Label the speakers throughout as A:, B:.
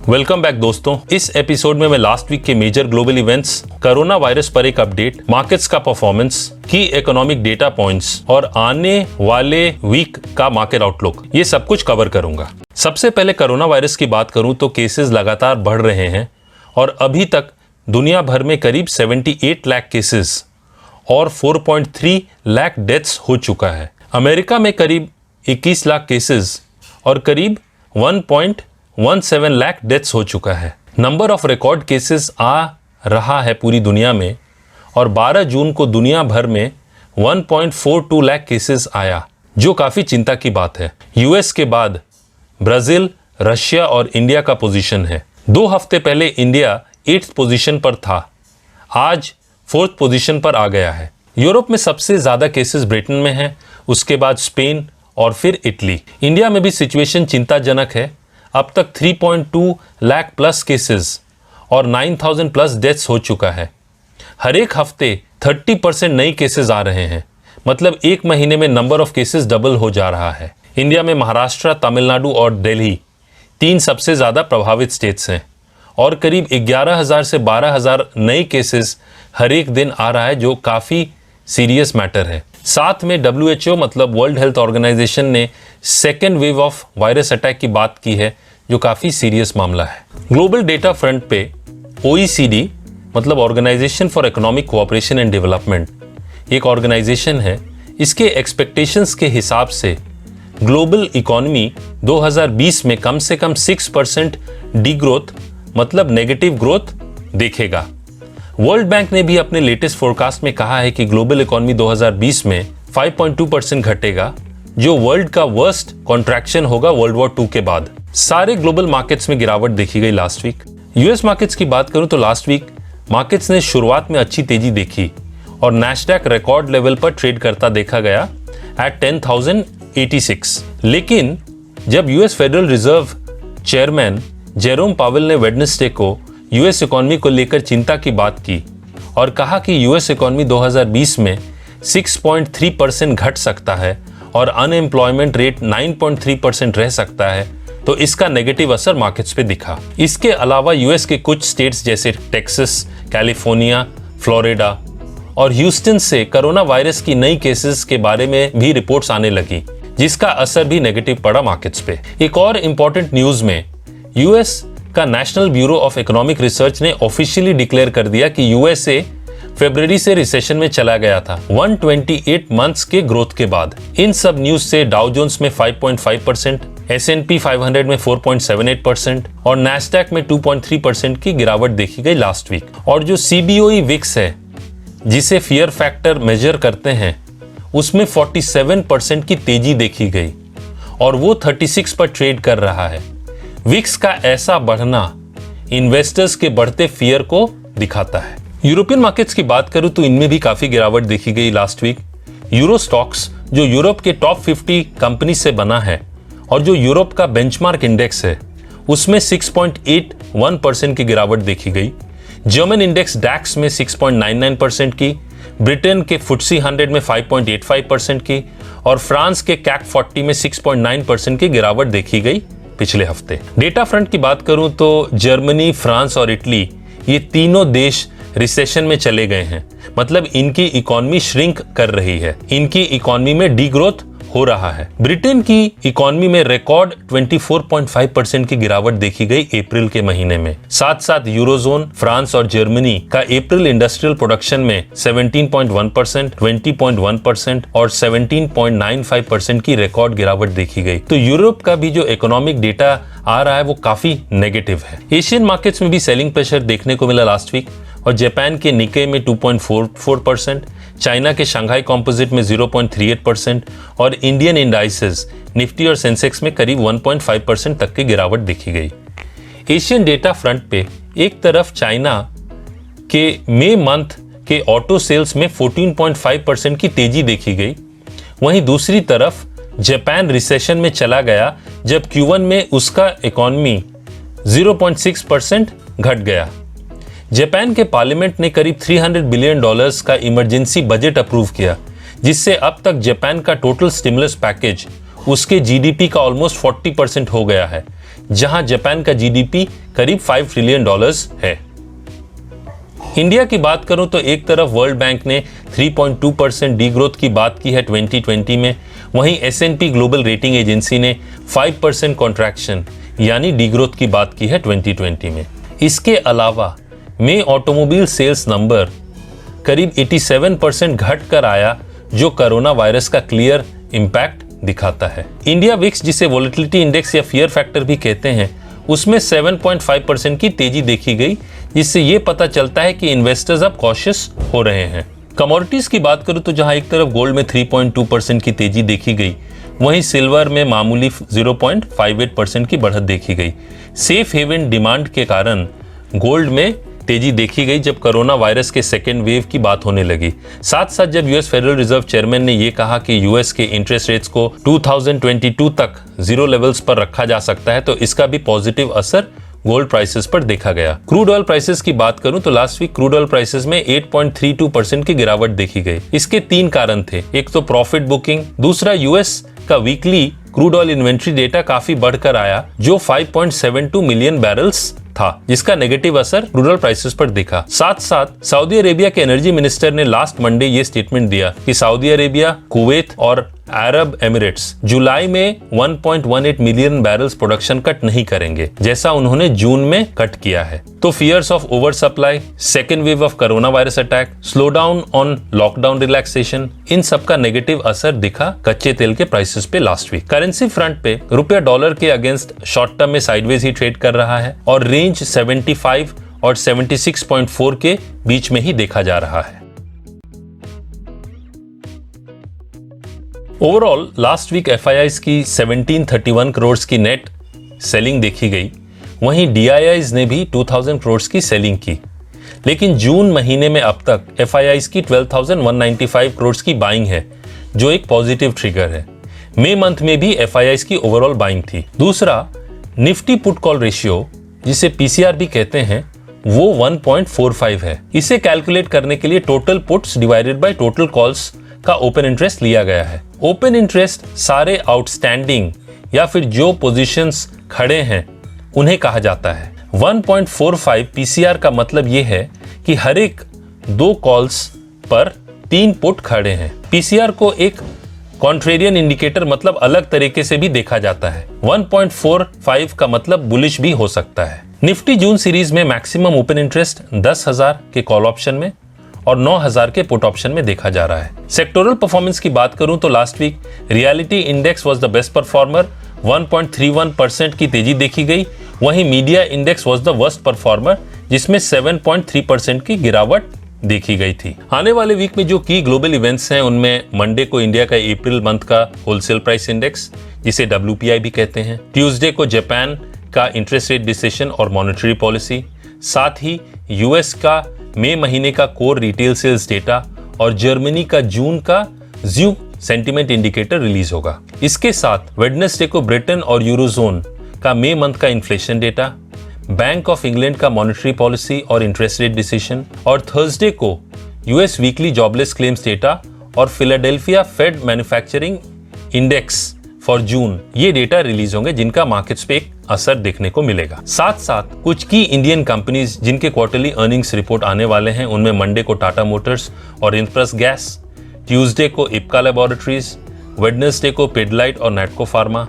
A: Welcome back दोस्तों। इस episode में मैं लास्ट वीक के major global events, corona virus पर एक अपडेट, मार्केट्स का परफॉर्मेंस, की इकोनॉमिक डेटा पॉइंट्स और आने वाले वीक का मार्केट आउटलुक, ये सब कुछ कवर करूंगा। सबसे पहले कोरोना वायरस की बात करूं तो केसेस लगातार बढ़ रहे हैं और अभी तक दुनिया भर में करीब 78 लाख केसेस और 4.3 लाख डेथ्स हो चुका है। अमेरिका में करीब 21 लाख केसेस और करीब 1.17 लाख डेथ्स हो चुका है। नंबर ऑफ रिकॉर्ड केसेस आ रहा है पूरी दुनिया में और 12 जून को दुनिया भर में 1.42 लाख केसेस आया, जो काफी चिंता की बात है। यूएस के बाद ब्राजील, रशिया और इंडिया का पोजीशन है। 2 हफ्ते पहले इंडिया 8th पोजीशन पर था, आज 4th पोजीशन पर आ गया है। यूरोप में सबसे ज्यादा केसेस ब्रिटेन में हैं, उसके बाद स्पेन और फिर इटली। इंडिया में भी सिचुएशन चिंताजनक है। अब तक 3.2 लाख प्लस केसेस और 9,000 प्लस डेथ्स हो चुका है। हर एक हफ्ते 30% नई केसेस आ रहे हैं, मतलब एक महीने में नंबर ऑफ केसेस डबल हो जा रहा है। इंडिया में महाराष्ट्र, तमिलनाडु और दिल्ली 3 सबसे ज्यादा प्रभावित स्टेट्स हैं और करीब 11,000 से 12,000 नए केसेस हर एक दिन आ रहा है, जो काफी सीरियस मैटर है। साथ में WHO मतलब वर्ल्ड हेल्थ ऑर्गेनाइजेशन ने second wave of virus attack की बात की है, जो काफी सीरियस मामला है। ग्लोबल डेटा फ्रंट पे OECD मतलब organization for economic cooperation and development एक ऑर्गेनाइजेशन है। इसके एक्सपेक्टेशंस के हिसाब से ग्लोबल इकोनॉमी 2020 में कम से कम 6% डीग्रोथ मतलब नेगेटिव ग्रोथ देखेगा। वर्ल्ड बैंक ने भी अपने लेटेस्ट फोरकास्ट में कहा है कि ग्लोबल इकोनॉमी 2020 में 5.2% घटेगा, जो वर्ल्ड का वर्स्ट कॉन्ट्रैक्शन होगा वर्ल्ड वॉर 2 के बाद। सारे ग्लोबल मार्केट्स में गिरावट देखी गई लास्ट वीक। यूएस मार्केट्स की बात करूं तो लास्ट वीक मार्केट्स ने शुरुआत में अच्छी तेजी देखी और नैस्डैक रिकॉर्ड लेवल पर ट्रेड करता देखा गया एट 10,086। लेकिन जब US federal reserve chairman Jerome Powell ने वेडनेसडे को यूएस इकोनॉमी को लेकर चिंता की बात की और कहा कि यूएस इकोनॉमी 2020 में 6.3% घट सकता है और अनएम्प्लॉयमेंट रेट 9.3% रह सकता है, तो इसका नेगेटिव असर मार्केट्स पे दिखा। इसके अलावा यूएस के कुछ स्टेट्स जैसे टेक्सास, कैलिफोर्निया, फ्लोरिडा और ह्यूस्टन से कोरोना वायरस की नई केसेस के बारे में भी रिपोर्ट्स आने लगी, जिसका असर भी नेगेटिव पड़ा मार्केट्स पे। एक और इंपॉर्टेंट न्यूज में यूएस का national bureau of economic research ने ऑफिशियली डिक्लेयर कर दिया कि यूएसए फरवरी से रिसेशन में चला गया था 128 मंथ्स के ग्रोथ के बाद। इन सब न्यूज से डाउ जोन्स में 5.5%, S&P 500 में 4.78% और नैस्डैक में 2.3% की गिरावट देखी गई लास्ट वीक। और जो CBOE विक्स है, जिसे फियर फैक्टर मेजर करते हैं, उसमें 47% की तेजी देखी गई और वो 36 पर ट्रेड कर रहा है। विक्स का ऐसा बढ़ना इन्वेस्टर्स के बढ़ते फियर को दिखाता है। यूरोपियन मार्केट्स की बात करूं तो इनमें भी काफी गिरावट देखी गई लास्ट वीक। यूरो स्टॉक्स, जो यूरोप के टॉप 50 कंपनी से बना है और जो यूरोप का बेंचमार्क इंडेक्स है, उसमें 6.81% की गिरावट देखी गई। जर्मन इंडेक्स डैक्स में 6.99% की, ब्रिटेन के FTSE 100 में 5.85% की और फ्रांस के CAC 40 में 6.9% की गिरावट देखी गई पिछले हफ्ते। डेटा फ्रंट की बात करूं तो जर्मनी, फ्रांस और इटली, ये तीनों देश रिसेशन में चले गए हैं, मतलब इनकी इकोनॉमी श्रिंक कर रही है, इनकी इकोनॉमी में डीग्रोथ हो रहा है। ब्रिटेन की इकोनॉमी में रिकॉर्ड 24.5% की गिरावट देखी गई अप्रैल के महीने में। साथ साथ यूरोजोन, फ्रांस और जर्मनी का अप्रैल इंडस्ट्रियल प्रोडक्शन में 17.1%, 20.1% और 17.95% की रिकॉर्ड गिरावट देखी गई। तो यूरोप का भी जो इकोनॉमिक डेटा आ रहा है वो काफी नेगेटिव है। एशियन मार्केट्स में भी सेलिंग प्रेशर देखने को मिला लास्ट वीक और जापान के निके में 2.44%, चाइना के शंघाई कॉम्पोजिट में 0.38% और इंडियन इंडाइसेस निफ्टी और सेंसेक्स में करीब 1.5% तक की गिरावट देखी गई। एशियन डेटा फ्रंट पे एक तरफ चाइना के मई मंथ के ऑटो सेल्स में 14.5% की तेजी देखी गई, वहीं दूसरी तरफ जापान रिसेशन में चला गया जब Q1 में उसका इकोनॉमी 0.6% घट गया। जापान के पार्लियामेंट ने करीब $300 बिलियन का इमरजेंसी बजट अप्रूव किया, जिससे अब तक जापान का टोटल स्टिमुलस पैकेज उसके जीडीपी का ऑलमोस्ट 40% हो गया है, जहां जापान का जीडीपी करीब $5 ट्रिलियन है। इंडिया की बात करूं तो एक तरफ वर्ल्ड बैंक ने 3.2% डीग्रोथ की बात की है 2020 में, वहीं S&P ग्लोबल रेटिंग एजेंसी ने 5% कॉन्ट्रैक्शन यानी डीग्रोथ की बात की है 2020 में। इसके अलावा मई ऑटोमोबाइल सेल्स नंबर करीब 87% घट कर आया, जो कोरोना वायरस का क्लियर इंपैक्ट दिखाता है। इंडिया विक्स, जिसे वोलेटिलिटी इंडेक्स या फियर फैक्टर भी कहते हैं, उसमें 7.5% की तेजी देखी गई, जिससे ये पता चलता है कि इन्वेस्टर्स अब कॉशियस हो रहे हैं। कमोडिटीज की बात करूं तो जहां एक तरफ गोल्ड में 3.2% की तेजी देखी गई, वहीं सिल्वर में मामूली 0.58% की बढ़त देखी गई। सेफ हेवन डिमांड के कारण गोल्ड में तेजी देखी गई जब कोरोना वायरस के सेकेंड वेव की बात होने लगी। साथ साथ जब यूएस फेडरल रिजर्व चेयरमैन ने यह कहा कि यूएस के इंटरेस्ट रेट्स को 2022 तक 0 लेवल्स पर रखा जा सकता है, तो इसका भी पॉजिटिव असर गोल्ड प्राइसेस पर देखा गया। क्रूड ऑयल प्राइसेस की बात करूं तो last week crude oil prices में 8.32% की गिरावट देखी गई। इसके 3 कारण थे। एक तो प्रॉफिट बुकिंग, दूसरा यूएस का weekly crude oil inventory data काफी बढ़कर आया, जो 5.72 मिलियन बैरल्स था, जिसका नेगेटिव असर क्रूड ऑयल प्राइसेस पर दिखा। साथ साथ सऊदी अरेबिया के एनर्जी मिनिस्टर ने लास्ट मंडे ये स्टेटमेंट दिया कि सऊदी अरेबिया, कुवैत और अरब एमिरेट्स जुलाई में 1.18 मिलियन बैरल्स प्रोडक्शन कट नहीं करेंगे, जैसा उन्होंने जून में कट किया है। तो fears of over supply, second wave of corona virus attack, slow down on lockdown relaxation, इन सब का नेगेटिव असर दिखा कच्चे तेल के प्राइसेस पे लास्ट वीक। करेंसी फ्रंट पे रुपया डॉलर के अगेंस्ट शॉर्ट टर्म में साइडवेज ही ट्रेड कर रहा है और रेंज 75 और 76.4 के बीच में ही देखा जा रहा है। ओवरऑल लास्ट वीक एफआईआईज की 1731 करोड़ की नेट सेलिंग देखी गई, वहीं डीआईआईज ने भी 2000 करोड़ की सेलिंग की। लेकिन जून महीने में अब तक एफआईआईज की 12,195 करोड़ की बाइंग है, जो एक पॉजिटिव ट्रिगर है। मई मंथ में भी एफआईआईज की ओवरऑल बाइंग थी। दूसरा, निफ्टी पुट कॉल रेशियो, जिसे पीसीआर भी कहते हैं, वो 1.45 है। इसे कैलकुलेट करने के लिए total puts divided by total calls का ओपन इंटरेस्ट लिया गया है। ओपन इंटरेस्ट सारे आउटस्टैंडिंग या फिर जो पोजीशंस खड़े हैं उन्हें कहा जाता है। 1.45 पीसीआर का मतलब यह है कि हर एक 2 कॉल्स पर 3 पुट खड़े हैं। पीसीआर को एक कॉन्ट्रेरियन इंडिकेटर मतलब अलग तरीके से भी देखा जाता है। 1.45 का मतलब बुलिश भी हो सकता है। निफ्टी जून सीरीज में मैक्सिमम ओपन इंटरेस्ट 10,000 के कॉल ऑप्शन में और 9,000 के पुट ऑप्शन में देखा जा रहा है। सेक्टोरल परफॉर्मेंस की बात करूं तो last week realty index was the best performer, 1.31% की तेजी देखी गई। वहीं media index was the worst performer, जिसमें 7.3% की गिरावट देखी गई थी। आने वाले वीक में जो की ग्लोबल इवेंट्स हैं, उनमें मंडे को इंडिया का अप्रैल मंथ का होलसेल प्राइस इंडेक्स, जिसे WPI भी कहते हैं, ट्यूसडे को जापान का इंटरेस्ट रेट डिसीजन और मॉनेटरी पॉलिसी, साथ ही यूएस का मई महीने का कोर रिटेल सेल्स डेटा और जर्मनी का जून का ज़्यू सेंटीमेंट इंडिकेटर रिलीज होगा। इसके साथ वेडनेसडे को ब्रिटेन और यूरोजोन का मई मंथ का inflation data, bank of England का मॉनेटरी पॉलिसी और इंटरेस्ट रेट डिसीजन, और थर्सडे को US weekly jobless claims data और Philadelphia Fed manufacturing index for June, ये डेटा रिलीज होंगे, जिनका मार्केट्स पे एक असर देखने को मिलेगा। साथ साथ कुछ की इंडियन कंपनीज जिनके क्वार्टरली अर्निंग्स रिपोर्ट आने वाले हैं, उनमें मंडे को टाटा मोटर्स और इंप्रेस गैस, ट्यूसडे को इप्का लैबोरेटरीज, वेडनेसडे को पिडिलाइट और नेटको फार्मा,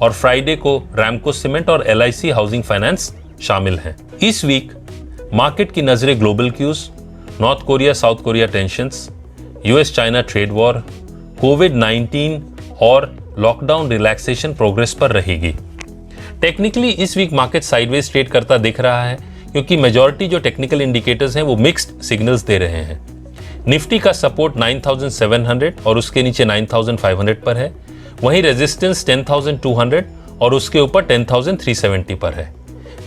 A: और फ्राइडे को रैमको सीमेंट और LIC हाउसिंग फाइनेंस शामिल हैं। इस वीक मार्केट की नजरें global cues, north Korea south Korea tensions, US China trade war, कोविड-19 और लॉकडाउन रिलैक्सेशन प्रोग्रेस पर रहेगी। टेक्निकली इस वीक मार्केट साइडवेज ट्रेड करता दिख रहा है, क्योंकि मेजॉरिटी जो टेक्निकल इंडिकेटर्स हैं वो मिक्स्ड सिग्नल्स दे रहे हैं। निफ्टी का सपोर्ट 9,700 और उसके नीचे 9,500 पर है, वहीं रेजिस्टेंस 10,200 और उसके ऊपर 10,370 पर है।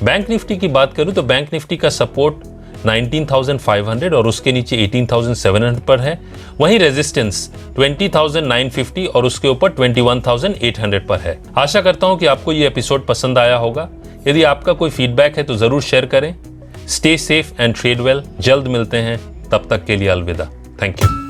A: बैंक निफ्टी की बात करूं तो बैंक निफ्टी का सपोर्ट 19,500 और उसके नीचे 18,700 पर है, वहीं रेजिस्टेंस 20,950 और उसके ऊपर 21,800 पर है। आशा करता हूं कि आपको ये एपिसोड पसंद आया होगा। यदि आपका कोई फीडबैक है तो जरूर शेयर करें। Stay safe and trade well. जल्द मिलते हैं, तब तक के लिए अलविदा। Thank you.